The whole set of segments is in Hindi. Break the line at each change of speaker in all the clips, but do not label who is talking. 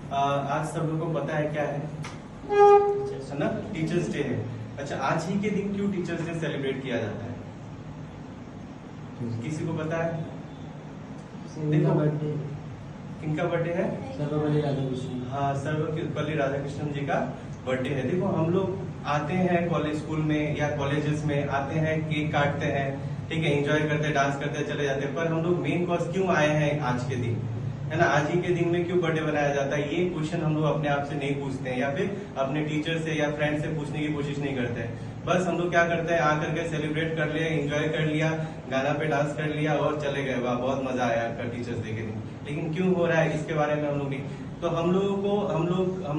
आज सब लोगों को पता है क्या है ना, टीचर्स डे है। अच्छा, आज ही के दिन क्यों टीचर्स डे सेलिब्रेट किया जाता है? किसी को पता है? देखो, किनका बर्थडे है?
सर्वपल्ली राधाकृष्णन।
हाँ, सर्वपल्ली राधाकृष्णन जी का बर्थडे है। देखो, हम लोग आते हैं कॉलेज, स्कूल में या कॉलेजेस में आते हैं, केक काटते हैं, ठीक है, एंजॉय करते हैं, डांस करते हैं, चले जाते हैं। पर हम लोग मेन कॉज क्यों आए हैं आज के दिन, है ना? आज ही के दिन में क्यों बर्थडे बनाया जाता है, ये क्वेश्चन हम लोग अपने आप से नहीं पूछते हैं, या फिर अपने टीचर से या फ्रेंड से पूछने की कोशिश नहीं करते हैं। बस हम लोग क्या करते हैं, आकर के सेलिब्रेट कर लिया, एंजॉय कर लिया, गाना पे डांस कर लिया और चले गए, वाह बहुत मजा आया टीचर्स डे के दिन। लेकिन क्यों हो रहा है इसके बारे में हम लोग नहीं, तो हम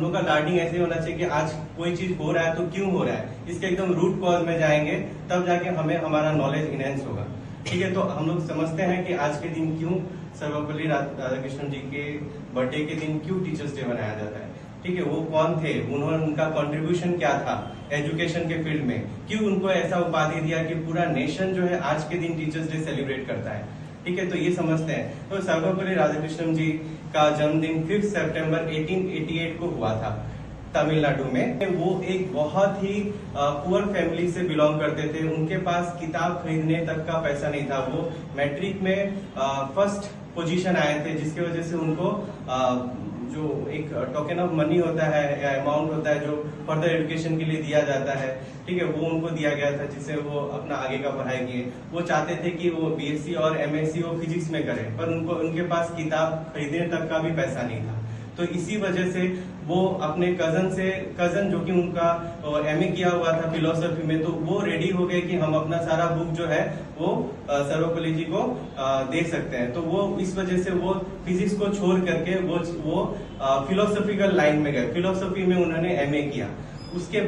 लोग का गार्डिंग ऐसे होना चाहिए कि आज कोई चीज हो रहा है तो क्यों हो रहा है, इसके एकदम रूट कॉज में जाएंगे, तब जाके हमें हमारा नॉलेज इनहेंस होगा। ठीक है, तो हम लोग समझते हैं कि आज के दिन क्यों सर्वपल्ली राधाकृष्णन जी के बर्थडे के दिन क्यों टीचर्स डे मनाया जाता है। ठीक है, वो कौन थे, उन्होंने, उनका कंट्रीब्यूशन क्या था एजुकेशन के फील्ड में, क्यों उनको ऐसा उपाधि दिया कि पूरा नेशन जो है आज के दिन टीचर्स डे सेलिब्रेट करता है। ठीक है, तो ये समझते हैं। तो सर्वपल्ली राधाकृष्णन जी का जन्मदिन 5 सितंबर 1888 को हुआ था तमिलनाडु में। वो एक बहुत ही पुअर फैमिली से बिलोंग करते थे। उनके पास किताब खरीदने तक का पैसा नहीं था। वो मैट्रिक में फर्स्ट पोजीशन आए थे, जिसकी वजह से उनको जो एक टोकन ऑफ मनी होता है या अमाउंट होता है जो फर्दर एजुकेशन के लिए दिया जाता है, ठीक है, वो उनको दिया गया था, जिससे वो अपना आगे का पढ़ाई किए। वो चाहते थे कि वो बीएससी और एमएससी वो फिजिक्स में करें, पर उनके पास किताब खरीदने तक का भी पैसा नहीं था। तो इसी वजह से वो अपने कजन जो कि उनका एमए किया हुआ था फिलोसफी में, तो वो रेडी हो गए कि हम अपना सारा बुक जो है वो सर्वपल्ली जी को दे सकते हैं। तो वो इस वजह से वो फिजिक्स को छोड़ करके वो फिलोसफिकल लाइन में गए, फिलोसफी में उन्होंने एमए किया। उसके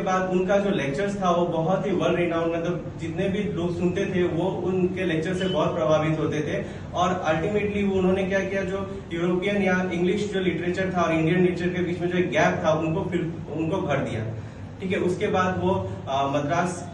बाद उनका जो लेक्चर्स था वो बहुत ही वर्ल्ड रिनाउंड, मतलब जितने भी लोग सुनते थे वो उनके लेक्चर से बहुत प्रभावित होते थे। और अल्टीमेटली वो उन्होंने क्या किया, जो यूरोपियन या इंग्लिश जो लिटरेचर था और इंडियन लिटरेचर के बीच में जो एक गैप था उनको भर दिया। ठीक है, उसके बाद वो मद्रास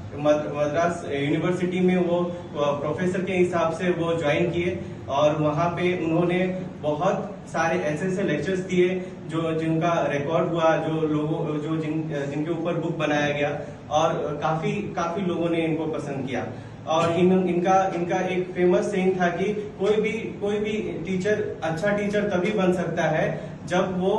यूनिवर्सिटी में वो प्रोफेसर के हिसाब से वो ज्वाइन किए और वहां पे उन्होंने बहुत सारे ऐसे लेक्चर्स दिए जिनका रिकॉर्ड हुआ, जिनके ऊपर बुक बनाया गया और काफी लोगों ने इनको पसंद किया। और इनका एक फेमस सेइंग था कि कोई भी टीचर अच्छा टीचर तभी बन सकता है जब वो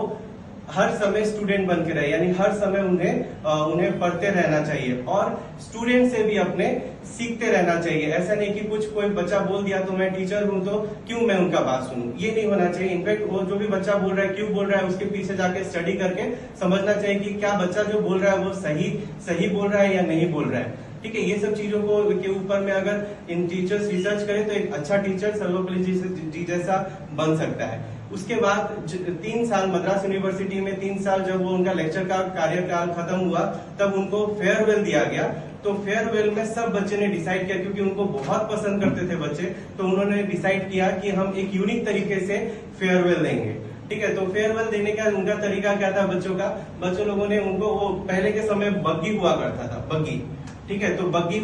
हर समय स्टूडेंट बन के रहे, यानी हर समय उन्हें पढ़ते रहना चाहिए और स्टूडेंट से भी अपने सीखते रहना चाहिए। ऐसा नहीं कि कोई बच्चा बोल दिया तो मैं टीचर हूं तो क्यों मैं उनका बात सुनूं, ये नहीं होना चाहिए। इनफैक्ट वो जो भी बच्चा बोल रहा है, क्यों बोल रहा है, उसके पीछे जाके स्टडी करके समझना चाहिए कि क्या बच्चा जो बोल रहा है वो सही बोल रहा है या नहीं बोल रहा है। ठीक है, ये सब चीजों के ऊपर में अगर इन टीचर्स रिसर्च करें तो एक अच्छा टीचर सर्वपल्ली जी जैसा बन सकता है। उसके बाद 3 साल मद्रास यूनिवर्सिटी में 3 साल जब वो उनका लेक्चर का कार्यकाल खत्म हुआ, तब उनको फेयरवेल दिया गया। तो फेयरवेल में सब बच्चे ने डिसाइड किया, क्योंकि उनको बहुत पसंद करते थे बच्चे, तो उन्होंने डिसाइड किया कि हम एक यूनिक तरीके से फेयरवेल देंगे। ठीक है, तो फेयरवेल देने का उनका तरीका क्या था बच्चों लोगों ने उनको, वो पहले के समय बग्गी हुआ करता था, बग्गी। ठीक है, तो बग्गी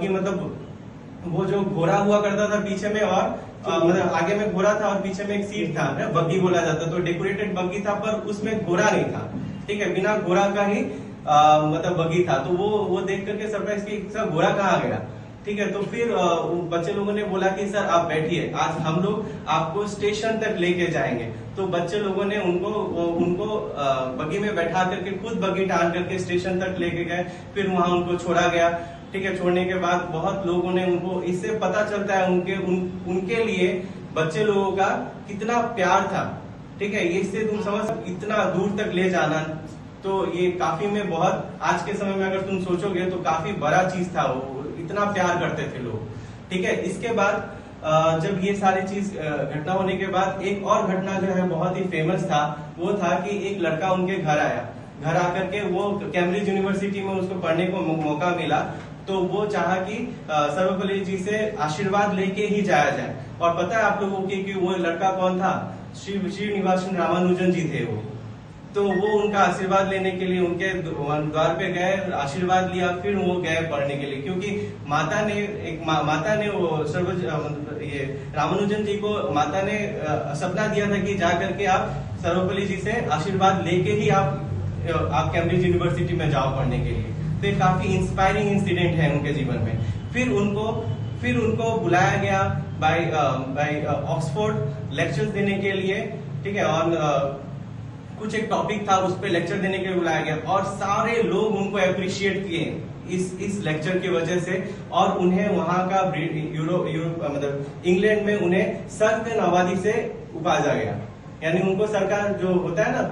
मतलब वो जो घोड़ा हुआ करता था पीछे में, और मतलब आगे में घोड़ा था और पीछे में एक सीट था, बग्गी बोला जाता। तो डेकोरेटेड बग्गी था, पर उसमें घोड़ा नहीं था। ठीक है, बिना घोड़ा का ही मतलब बग्गी था। तो वो देख करके सरप्राइज की सर घोड़ा कहाँ गया। ठीक है, तो फिर बच्चे लोगों ने बोला कि सर आप बैठिए, आज हम लोग आपको स्टेशन तक लेके जाएंगे। तो बच्चे लोगों ने उनको बग्गी में बैठा करके खुद बग्गी टान करके स्टेशन तक लेके गए, फिर वहां उनको छोड़ा गया। ठीक है, छोड़ने के बाद बहुत लोगों ने उनको, इससे पता चलता है उनके लिए बच्चे लोगों का कितना प्यार था। ठीक है, इससे तुम समझ, इतना दूर तक ले जाना, तो ये काफी में बहुत, आज के समय में अगर तुम सोचोगे तो काफी बड़ा चीज था, वो इतना प्यार करते थे लोग। ठीक है, इसके बाद जब ये सारी चीज घटना होने के बाद एक और घटना जो है बहुत ही फेमस था, वो था कि एक लड़का उनके घर आया। घर आकर के वो कैम्ब्रिज यूनिवर्सिटी में उसको पढ़ने को मौका मिला, तो वो चाहा कि सर्वपल्ली जी से आशीर्वाद लेके ही जाया जाए। और पता है आप लोगों को कि वो लड़का कौन था? श्रीनिवासन रामानुजन जी थे वो। तो वो उनका आशीर्वाद लेने के लिए उनके द्वार पे गए, आशीर्वाद लिया, फिर वो गए पढ़ने के लिए, क्योंकि माता ने वो ये रामानुजन जी को माता ने सपना दिया था कि जा करके आप सर्वपल्ली जी से आशीर्वाद लेके ही आप कैम्ब्रिज यूनिवर्सिटी में जाओ पढ़ने के लिए। तो ये काफी इंस्पायरिंग इंसिडेंट है उनके जीवन में। फिर उनको बुलाया गया बाय ऑक्सफोर्ड लेक्चर्स देने के लिए, ठीक है, और कुछ एक टॉपिक था उस पर लेक्चर देने के लिए बुलाया गया, और सारे लोग उनको अप्रिशिएट किए इस लेक्चर की वजह से, और उन्हें वहां का यूरोप मतलब इंग्लैंड में उन्हें सर के नवादी से उपाजा गया। यानी उनको सरकार जो होता है ना,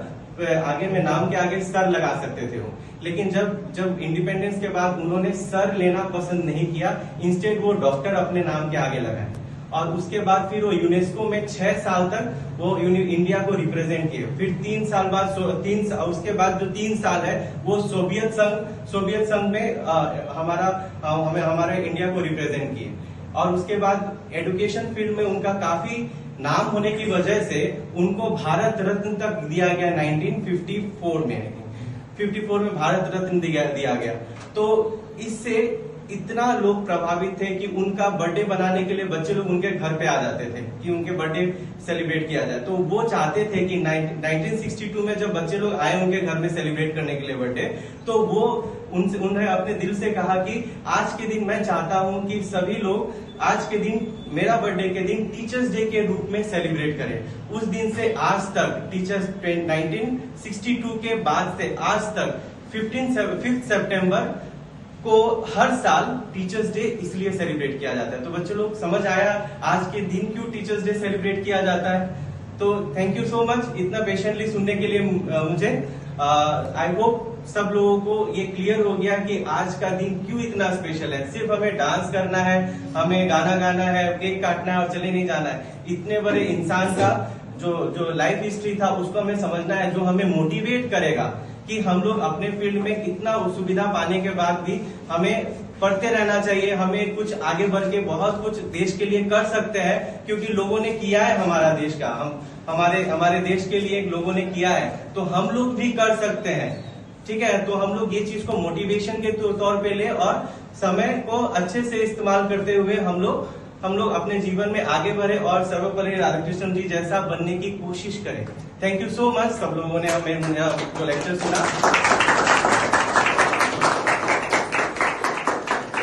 आगे में नाम के आगे सर लगा सकते थे वो, लेकिन जब इंडिपेंडेंस के बाद उन्होंने सर लेना पसंद नहीं किया, इंस्टेड वो डॉक्टर अपने नाम के आगे लगाए। और उसके बाद फिर वो यूनेस्को में 6 साल तक वो इंडिया को रिप्रेजेंट किए। फिर 3 साल बाद उसके बाद जो 3 साल है वो सोवियत संघ में हमारे इंडिया को रिप्रेजेंट किए। और उसके बाद एजुकेशन फील्ड में उनका काफी नाम होने की वजह से उनको भारत रत्न तक दिया गया 1954 में। 54 में भारत रत्न दिया गया। तो इससे इतना लोग प्रभावित थे कि उनका बर्थडे बनाने के लिए बच्चे लोग उनके घर पे आ जाते थे कि उनके बर्थडे सेलिब्रेट किया जाए। तो वो चाहते थे कि 1962 में जब बच्चे लोग आए उनके घर में सेलिब्रेट करने के लिए बर्थडे, तो वो उन्हें अपने दिल से कहा कि आज के दिन मैं चाहता हूं कि सभी लोग आज के दिन, मेरा बर्थडे के दिन टीचर्स डे के रूप में सेलिब्रेट करें। उस दिन से आज तक टीचर्स 1962 के बाद से आज तक 5 सितंबर को हर साल टीचर्स डे इसलिए सेलिब्रेट किया जाता है। तो बच्चे लोग समझ आया आज के दिन क्यों टीचर्स डे सेलिब्रेट किया जाता है। तो थैंक यू सो मच इतना पेशेंटली सुनने के लिए मुझे। आई होप सब लोगों को ये क्लियर हो गया कि आज का दिन क्यों इतना स्पेशल है। सिर्फ हमें डांस करना है, हमें गाना गाना है, केक काटना है और चले नहीं जाना है। इतने बड़े इंसान का जो लाइफ हिस्ट्री था उसको हमें समझना है, जो हमें मोटिवेट करेगा कि हम लोग अपने फील्ड में इतना सुविधा पाने के बाद भी हमें पढ़ते रहना चाहिए। हमें कुछ आगे बढ़ के बहुत कुछ देश के लिए कर सकते हैं, क्योंकि लोगों ने किया है हमारा देश का, हमारे देश के लिए लोगों ने किया है, तो हम लोग भी कर सकते हैं। ठीक है, तो हम लोग ये चीज को मोटिवेशन के तौर पे ले और समय को अच्छे से इस्तेमाल करते हुए हम लोग अपने जीवन में आगे बढ़े और सर्वपल्ली राधाकृष्णन जी जैसा बनने की कोशिश करें। थैंक यू सो मच सब लोगों ने हमें जो लेक्चर सुना।